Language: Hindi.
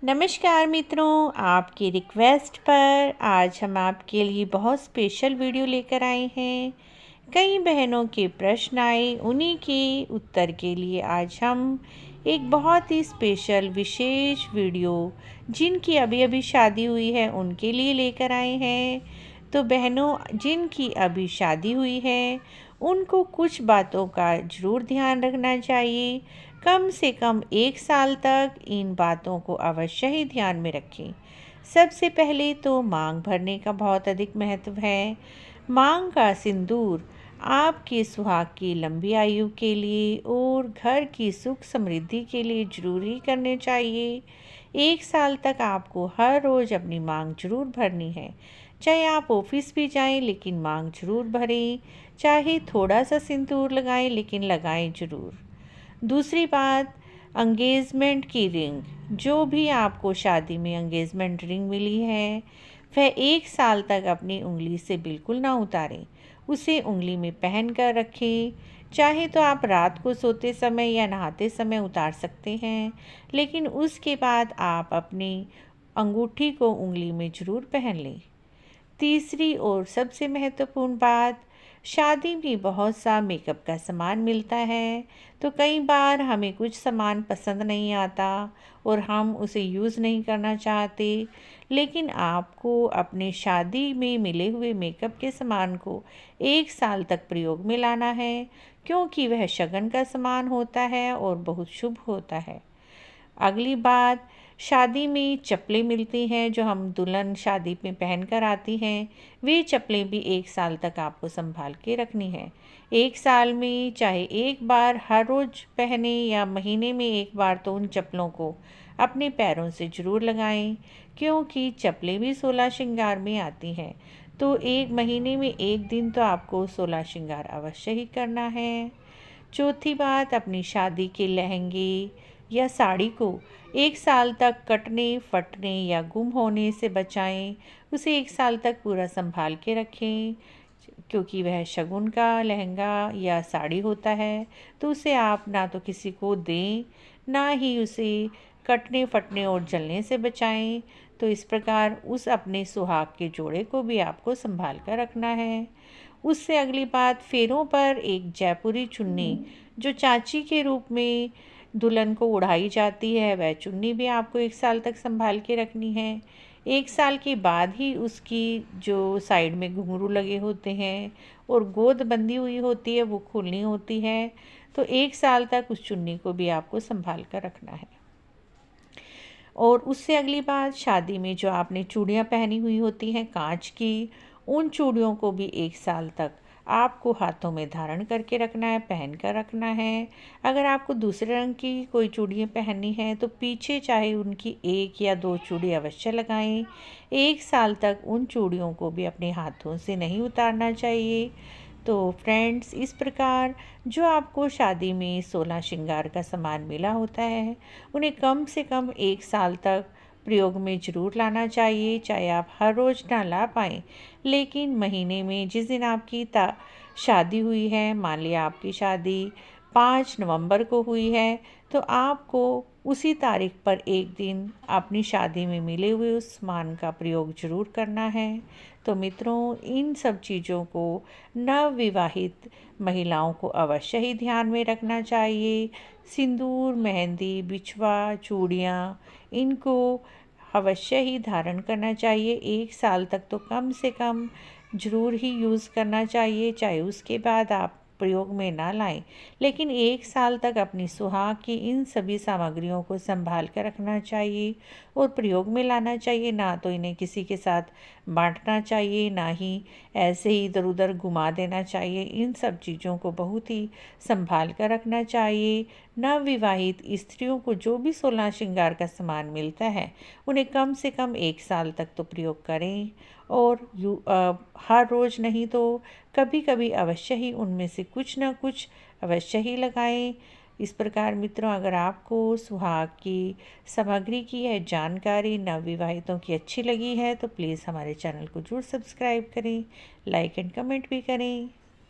नमस्कार मित्रों, आपकी रिक्वेस्ट पर आज हम आपके लिए बहुत स्पेशल वीडियो लेकर आए हैं। कई बहनों के प्रश्न आए, उन्हीं के उत्तर के लिए आज हम एक बहुत ही स्पेशल विशेष वीडियो जिनकी अभी अभी शादी हुई है उनके लिए लेकर आए हैं। तो बहनों, जिनकी अभी शादी हुई है उनको कुछ बातों का ज़रूर ध्यान रखना चाहिए। कम से कम 1 साल तक इन बातों को अवश्य ही ध्यान में रखें। सबसे पहले तो मांग भरने का बहुत अधिक महत्व है। मांग का सिंदूर आपके सुहाग की लंबी आयु के लिए और घर की सुख समृद्धि के लिए जरूरी करने चाहिए। 1 साल तक आपको हर रोज़ अपनी मांग जरूर भरनी है। चाहे आप ऑफिस भी जाएं लेकिन मांग जरूर भरें। चाहे थोड़ा सा सिंदूर लगाएं लेकिन लगाएं जरूर। दूसरी बात, एंगेजमेंट की रिंग। जो भी आपको शादी में एंगेजमेंट रिंग मिली है वह 1 साल तक अपनी उंगली से बिल्कुल ना उतारें। उसे उंगली में पहन कर रखें। चाहे तो आप रात को सोते समय या नहाते समय उतार सकते हैं, लेकिन उसके बाद आप अपनी अंगूठी को उंगली में ज़रूर पहन लें। तीसरी और सबसे महत्वपूर्ण बात, शादी में बहुत सा मेकअप का सामान मिलता है। तो कई बार हमें कुछ सामान पसंद नहीं आता और हम उसे यूज़ नहीं करना चाहते, लेकिन आपको अपने शादी में मिले हुए मेकअप के सामान को 1 साल तक प्रयोग में लाना है, क्योंकि वह शगन का सामान होता है और बहुत शुभ होता है। अगली बात, शादी में चप्पलें मिलती हैं जो हम दुल्हन शादी में पहन कर आती हैं। वे चप्पलें भी 1 साल तक आपको संभाल के रखनी है। 1 साल में चाहे एक बार हर रोज़ पहने या महीने में एक बार तो उन चप्पलों को अपने पैरों से ज़रूर लगाएं, क्योंकि चप्पलें भी 16 श्रृंगार में आती हैं। तो एक महीने में एक दिन तो आपको 16 श्रृंगार अवश्य ही करना है। चौथी बात, अपनी शादी के लहंगे या साड़ी को 1 साल तक कटने, फटने या गुम होने से बचाएं। उसे 1 साल तक पूरा संभाल के रखें, क्योंकि वह शगुन का लहंगा या साड़ी होता है। तो उसे आप ना तो किसी को दें, ना ही उसे कटने, फटने और जलने से बचाएं। तो इस प्रकार उस अपने सुहाग के जोड़े को भी आपको संभाल कर रखना है। उससे अगली बात, फेरों पर एक जयपुरी चुन्नी जो चाची के रूप में दुल्हन को उड़ाई जाती है, वह चुन्नी भी आपको 1 साल तक संभाल के रखनी है। 1 साल के बाद ही उसकी जो साइड में घुंघरू लगे होते हैं और गोद बंधी हुई होती है वो खोलनी होती है। तो 1 साल तक उस चुन्नी को भी आपको संभाल कर रखना है। और उससे अगली बात, शादी में जो आपने चूड़ियाँ पहनी हुई होती हैं कांच की, उन चूड़ियों को भी 1 साल तक आपको हाथों में धारण करके रखना है, पहन कर रखना है। अगर आपको दूसरे रंग की कोई चूड़ियाँ पहननी हैं तो पीछे चाहे उनकी 1 या 2 चूड़ी अवश्य लगाएं। 1 साल तक उन चूड़ियों को भी अपने हाथों से नहीं उतारना चाहिए। तो फ्रेंड्स, इस प्रकार जो आपको शादी में 16 श्रृंगार का सामान मिला होता है उन्हें कम से कम 1 साल तक प्रयोग में ज़रूर लाना चाहिए। चाहे आप हर रोज़ ना ला पाएँ, लेकिन महीने में जिस दिन आपकी शादी हुई है, मान लिया आपकी शादी 5 नवंबर को हुई है, तो आपको उसी तारीख पर एक दिन अपनी शादी में मिले हुए उस सामान का प्रयोग ज़रूर करना है। तो मित्रों, इन सब चीज़ों को नवविवाहित महिलाओं को अवश्य ही ध्यान में रखना चाहिए। सिंदूर, मेहंदी, बिछुआ, चूड़ियाँ, इनको अवश्य ही धारण करना चाहिए। 1 साल तक तो कम से कम ज़रूर ही यूज़ करना चाहिए, चाहे उसके बाद आप प्रयोग में ना लाएं, लेकिन 1 साल तक अपनी सुहाग की इन सभी सामग्रियों को संभाल कर रखना चाहिए और प्रयोग में लाना चाहिए। ना तो इन्हें किसी के साथ बांटना चाहिए, ना ही ऐसे ही इधर उधर घुमा देना चाहिए। इन सब चीज़ों को बहुत ही संभाल कर रखना चाहिए। नवविवाहित स्त्रियों को जो भी 16 श्रृंगार का सामान मिलता है उन्हें कम से कम 1 साल तक तो प्रयोग करें, और हर रोज़ नहीं तो कभी कभी अवश्य ही उनमें से कुछ ना कुछ अवश्य ही लगाएं। इस प्रकार मित्रों, अगर आपको सुहाग की सामग्री की यह जानकारी नवविवाहितों की अच्छी लगी है तो प्लीज़ हमारे चैनल को जरूर सब्सक्राइब करें, लाइक एंड कमेंट भी करें।